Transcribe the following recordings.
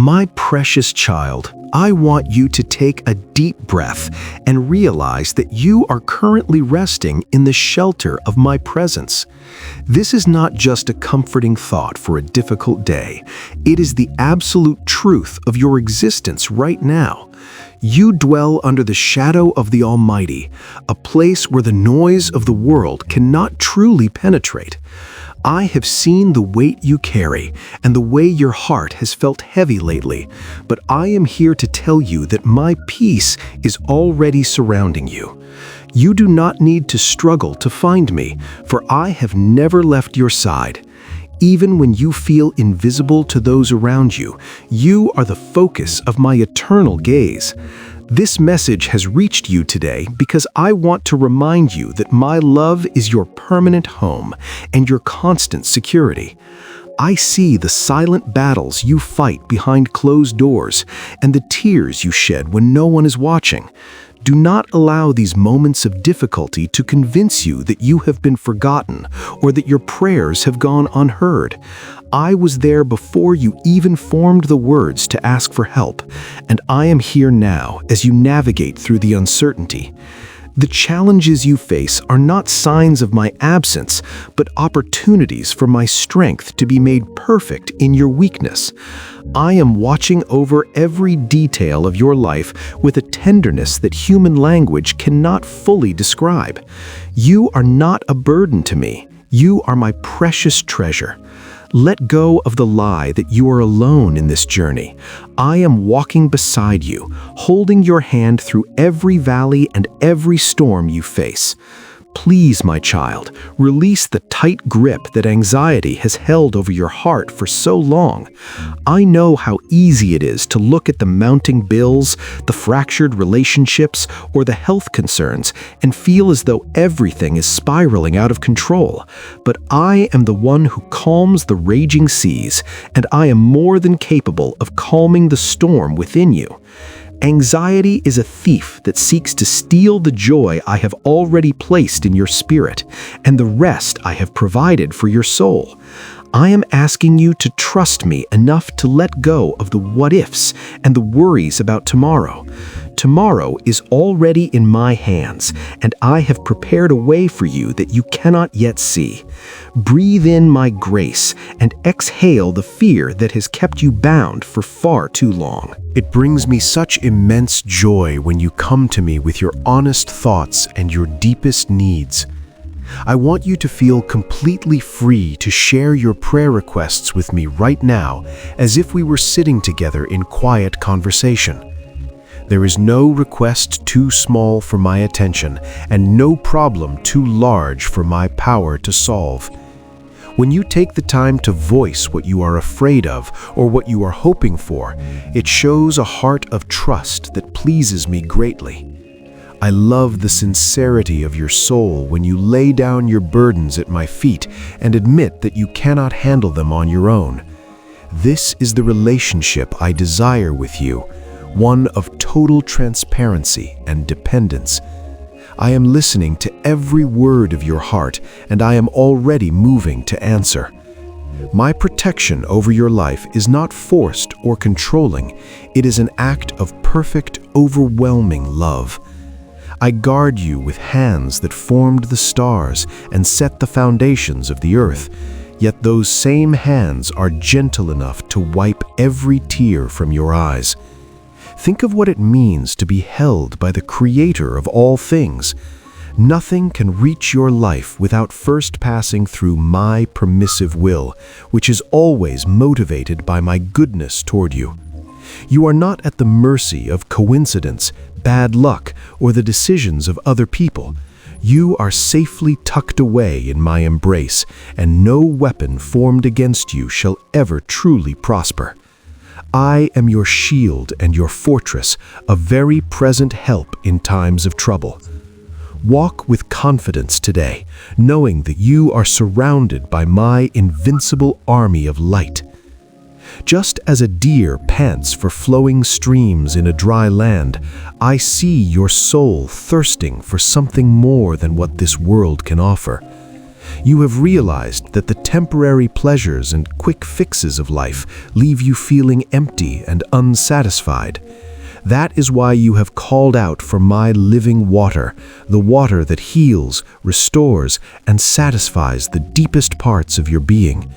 My precious child, I want you to take a deep breath and realize that you are currently resting in the shelter of my presence. This is not just a comforting thought for a difficult day. It is the absolute truth of your existence right now. You dwell under the shadow of the Almighty, a place where the noise of the world cannot truly penetrate. I have seen the weight you carry and the way your heart has felt heavy lately, but I am here to tell you that my peace is already surrounding you. You do not need to struggle to find me, for I have never left your side. Even when you feel invisible to those around you, you are the focus of my eternal gaze. This message has reached you today because I want to remind you that my love is your permanent home and your constant security. I see the silent battles you fight behind closed doors and the tears you shed when no one is watching. Do not allow these moments of difficulty to convince you that you have been forgotten or that your prayers have gone unheard. I was there before you even formed the words to ask for help, and I am here now as you navigate through the uncertainty. The challenges you face are not signs of my absence, but opportunities for my strength to be made perfect in your weakness. I am watching over every detail of your life with a tenderness that human language cannot fully describe. You are not a burden to me. You are my precious treasure. Let go of the lie that you are alone in this journey. I am walking beside you, holding your hand through every valley and every storm you face. Please, my child, release the tight grip that anxiety has held over your heart for so long. I know how easy it is to look at the mounting bills, the fractured relationships, or the health concerns and feel as though everything is spiraling out of control. But I am the one who calms the raging seas, and I am more than capable of calming the storm within you. Anxiety is a thief that seeks to steal the joy I have already placed in your spirit and the rest I have provided for your soul. I am asking you to trust me enough to let go of the what-ifs and the worries about tomorrow. Tomorrow is already in my hands, and I have prepared a way for you that you cannot yet see. Breathe in my grace and exhale the fear that has kept you bound for far too long. It brings me such immense joy when you come to me with your honest thoughts and your deepest needs. I want you to feel completely free to share your prayer requests with me right now, as if we were sitting together in quiet conversation. There is no request too small for my attention, and no problem too large for my power to solve. When you take the time to voice what you are afraid of or what you are hoping for, it shows a heart of trust that pleases me greatly. I love the sincerity of your soul when you lay down your burdens at my feet and admit that you cannot handle them on your own. This is the relationship I desire with you, one of total transparency and dependence. I am listening to every word of your heart, and I am already moving to answer. My protection over your life is not forced or controlling. It is an act of perfect, overwhelming love. I guard you with hands that formed the stars and set the foundations of the earth, yet those same hands are gentle enough to wipe every tear from your eyes. Think of what it means to be held by the Creator of all things. Nothing can reach your life without first passing through my permissive will, which is always motivated by my goodness toward you. You are not at the mercy of coincidence, bad luck, or the decisions of other people. You are safely tucked away in my embrace, and no weapon formed against you shall ever truly prosper. I am your shield and your fortress, a very present help in times of trouble. Walk with confidence today, knowing that you are surrounded by my invincible army of light. Just as a deer pants for flowing streams in a dry land, I see your soul thirsting for something more than what this world can offer. You have realized that the temporary pleasures and quick fixes of life leave you feeling empty and unsatisfied. That is why you have called out for my living water, the water that heals, restores, and satisfies the deepest parts of your being.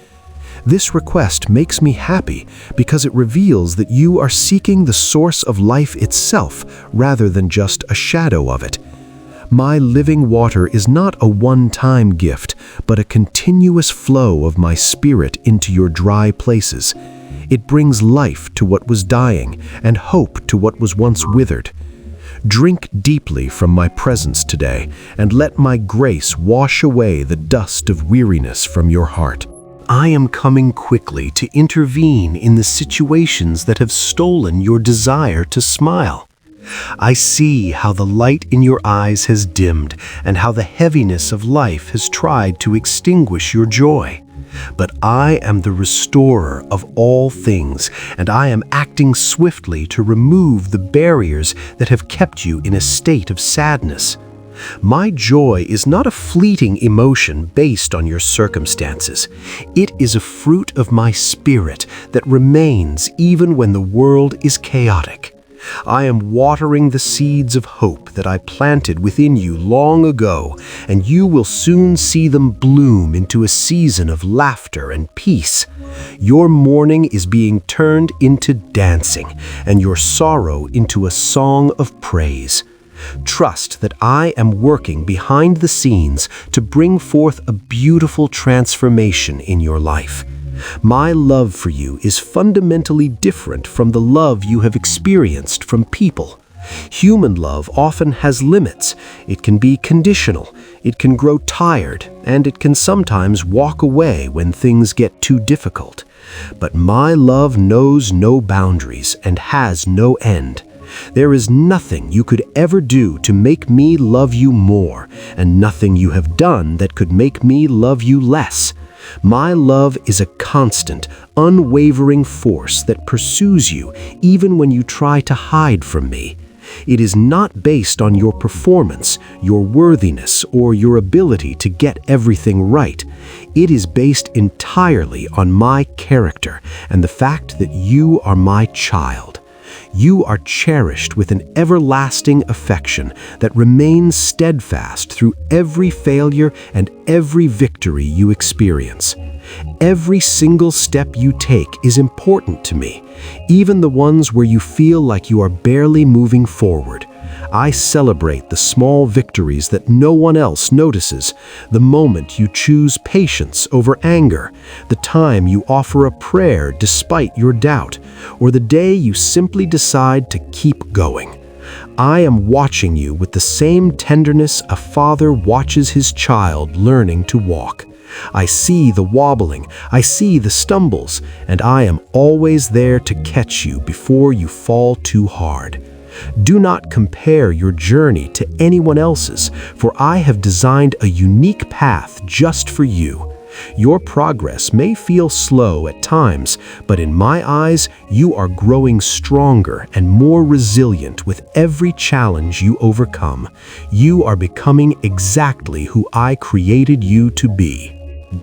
This request makes me happy because it reveals that you are seeking the source of life itself rather than just a shadow of it. My living water is not a one-time gift, but a continuous flow of my spirit into your dry places. It brings life to what was dying and hope to what was once withered. Drink deeply from my presence today, and let my grace wash away the dust of weariness from your heart. I am coming quickly to intervene in the situations that have stolen your desire to smile. I see how the light in your eyes has dimmed and how the heaviness of life has tried to extinguish your joy. But I am the restorer of all things, and I am acting swiftly to remove the barriers that have kept you in a state of sadness. My joy is not a fleeting emotion based on your circumstances. It is a fruit of my spirit that remains even when the world is chaotic. I am watering the seeds of hope that I planted within you long ago, and you will soon see them bloom into a season of laughter and peace. Your mourning is being turned into dancing, and your sorrow into a song of praise. Trust that I am working behind the scenes to bring forth a beautiful transformation in your life. My love for you is fundamentally different from the love you have experienced from people. Human love often has limits. It can be conditional, it can grow tired, and it can sometimes walk away when things get too difficult. But my love knows no boundaries and has no end. There is nothing you could ever do to make me love you more, and nothing you have done that could make me love you less. My love is a constant, unwavering force that pursues you even when you try to hide from me. It is not based on your performance, your worthiness, or your ability to get everything right. It is based entirely on my character and the fact that you are my child. You are cherished with an everlasting affection that remains steadfast through every failure and every victory you experience. Every single step you take is important to me, even the ones where you feel like you are barely moving forward. I celebrate the small victories that no one else notices, the moment you choose patience over anger, the time you offer a prayer despite your doubt, or the day you simply decide to keep going. I am watching you with the same tenderness a father watches his child learning to walk. I see the wobbling, I see the stumbles, and I am always there to catch you before you fall too hard. Do not compare your journey to anyone else's, for I have designed a unique path just for you. Your progress may feel slow at times, but in my eyes, you are growing stronger and more resilient with every challenge you overcome. You are becoming exactly who I created you to be.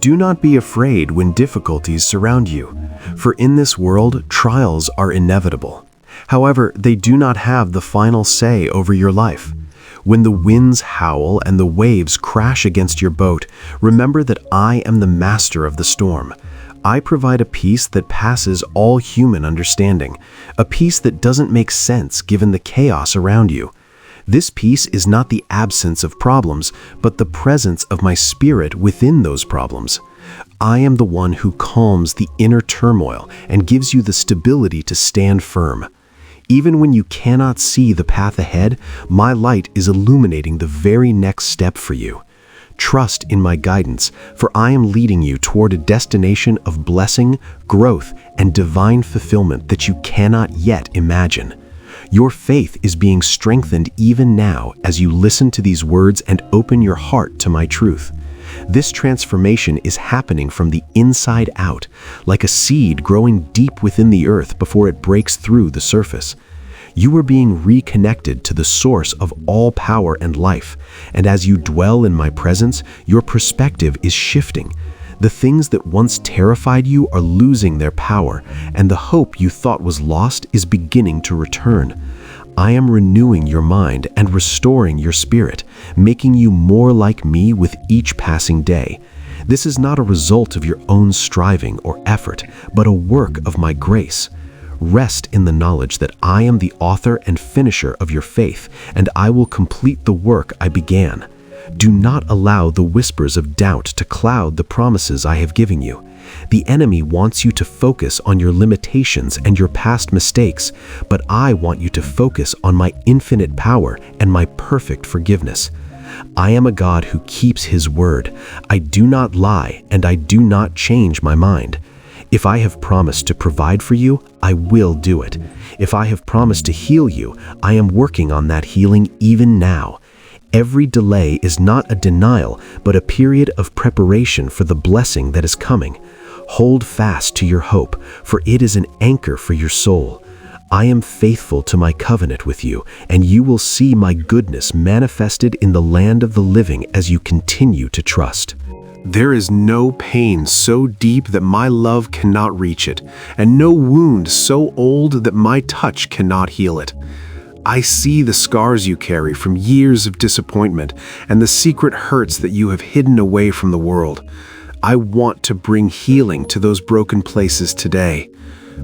Do not be afraid when difficulties surround you, for in this world, trials are inevitable. However, they do not have the final say over your life. When the winds howl and the waves crash against your boat, remember that I am the master of the storm. I provide a peace that passes all human understanding, a peace that doesn't make sense given the chaos around you. This peace is not the absence of problems, but the presence of my spirit within those problems. I am the one who calms the inner turmoil and gives you the stability to stand firm. Even when you cannot see the path ahead, my light is illuminating the very next step for you. Trust in my guidance, for I am leading you toward a destination of blessing, growth, and divine fulfillment that you cannot yet imagine. Your faith is being strengthened even now as you listen to these words and open your heart to my truth. This transformation is happening from the inside out, like a seed growing deep within the earth before it breaks through the surface. You are being reconnected to the source of all power and life, and as you dwell in my presence, your perspective is shifting. The things that once terrified you are losing their power, and the hope you thought was lost is beginning to return. I am renewing your mind and restoring your spirit, making you more like me with each passing day. This is not a result of your own striving or effort, but a work of my grace. Rest in the knowledge that I am the author and finisher of your faith, and I will complete the work I began. Do not allow the whispers of doubt to cloud the promises I have given you. The enemy wants you to focus on your limitations and your past mistakes, but I want you to focus on my infinite power and my perfect forgiveness. I am a God who keeps his word. I do not lie, and I do not change my mind. If I have promised to provide for you, I will do it. If I have promised to heal you, I am working on that healing even now. Every delay is not a denial, but a period of preparation for the blessing that is coming. Hold fast to your hope, for it is an anchor for your soul. I am faithful to my covenant with you, and you will see my goodness manifested in the land of the living as you continue to trust. There is no pain so deep that my love cannot reach it, and no wound so old that my touch cannot heal it. I see the scars you carry from years of disappointment and the secret hurts that you have hidden away from the world. I want to bring healing to those broken places today.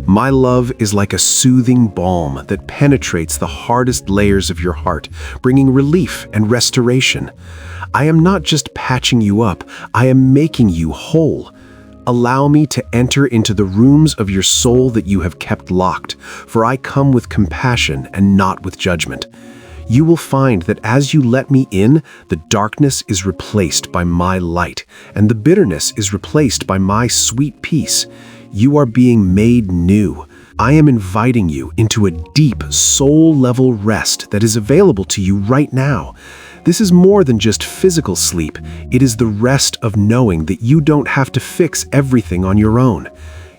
My love is like a soothing balm that penetrates the hardest layers of your heart, bringing relief and restoration. I am not just patching you up, I am making you whole. Allow me to enter into the rooms of your soul that you have kept locked, for I come with compassion and not with judgment. You will find that as you let me in, the darkness is replaced by my light, and the bitterness is replaced by my sweet peace. You are being made new. I am inviting you into a deep, soul-level rest that is available to you right now. This is more than just physical sleep. It is the rest of knowing that you don't have to fix everything on your own.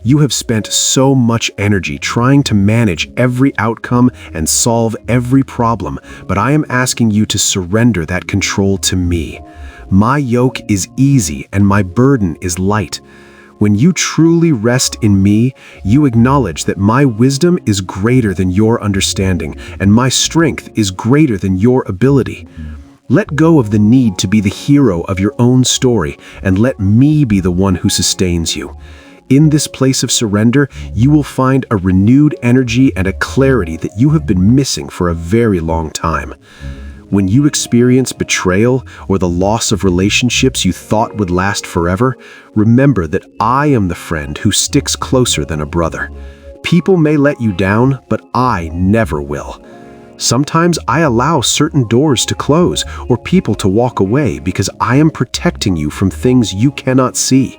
You have spent so much energy trying to manage every outcome and solve every problem, but I am asking you to surrender that control to me. My yoke is easy and my burden is light. When you truly rest in me, you acknowledge that my wisdom is greater than your understanding, and my strength is greater than your ability. Let go of the need to be the hero of your own story, and let me be the one who sustains you. In this place of surrender, you will find a renewed energy and a clarity that you have been missing for a very long time. When you experience betrayal or the loss of relationships you thought would last forever, remember that I am the friend who sticks closer than a brother. People may let you down, but I never will. Sometimes I allow certain doors to close or people to walk away because I am protecting you from things you cannot see.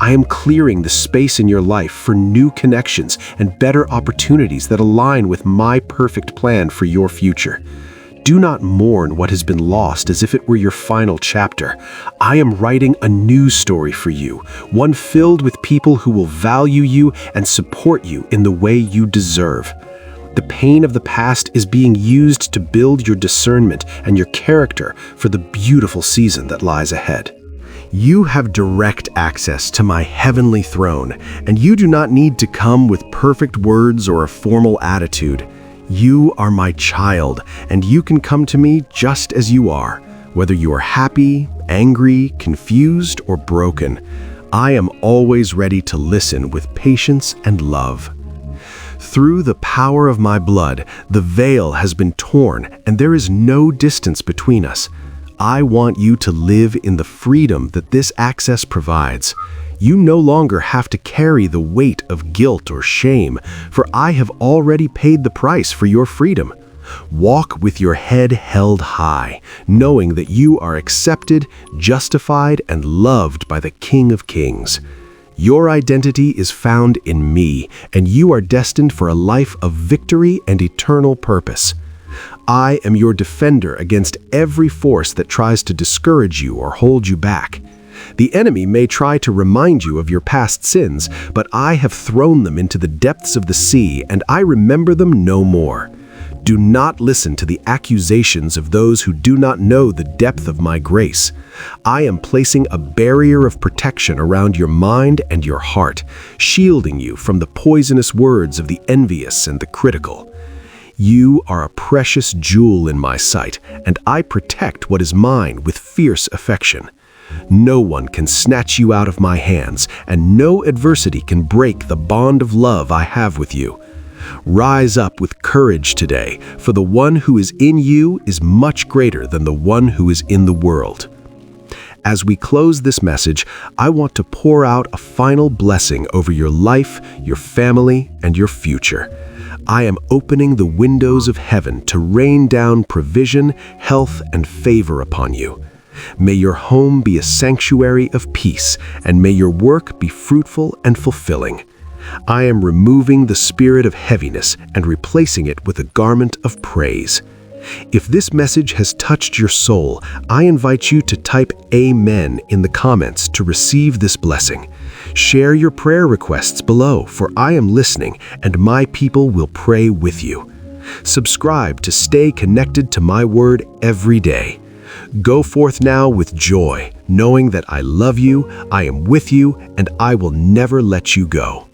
I am clearing the space in your life for new connections and better opportunities that align with my perfect plan for your future. Do not mourn what has been lost as if it were your final chapter. I am writing a new story for you, one filled with people who will value you and support you in the way you deserve. The pain of the past is being used to build your discernment and your character for the beautiful season that lies ahead. You have direct access to my heavenly throne, and you do not need to come with perfect words or a formal attitude. You are my child, and you can come to me just as you are, whether you are happy, angry, confused, or broken. I am always ready to listen with patience and love. Through the power of my blood, the veil has been torn, and there is no distance between us. I want you to live in the freedom that this access provides. You no longer have to carry the weight of guilt or shame, for I have already paid the price for your freedom. Walk with your head held high, knowing that you are accepted, justified, and loved by the King of Kings. Your identity is found in me, and you are destined for a life of victory and eternal purpose. I am your defender against every force that tries to discourage you or hold you back. The enemy may try to remind you of your past sins, but I have thrown them into the depths of the sea, and I remember them no more. Do not listen to the accusations of those who do not know the depth of my grace. I am placing a barrier of protection around your mind and your heart, shielding you from the poisonous words of the envious and the critical. You are a precious jewel in my sight, and I protect what is mine with fierce affection. No one can snatch you out of my hands, and no adversity can break the bond of love I have with you. Rise up with courage today, for the one who is in you is much greater than the one who is in the world. As we close this message, I want to pour out a final blessing over your life, your family, and your future. I am opening the windows of heaven to rain down provision, health, and favor upon you. May your home be a sanctuary of peace, and may your work be fruitful and fulfilling. I am removing the spirit of heaviness and replacing it with a garment of praise. If this message has touched your soul, I invite you to type Amen in the comments to receive this blessing. Share your prayer requests below, for I am listening and my people will pray with you. Subscribe to stay connected to my word every day. Go forth now with joy, knowing that I love you, I am with you, and I will never let you go.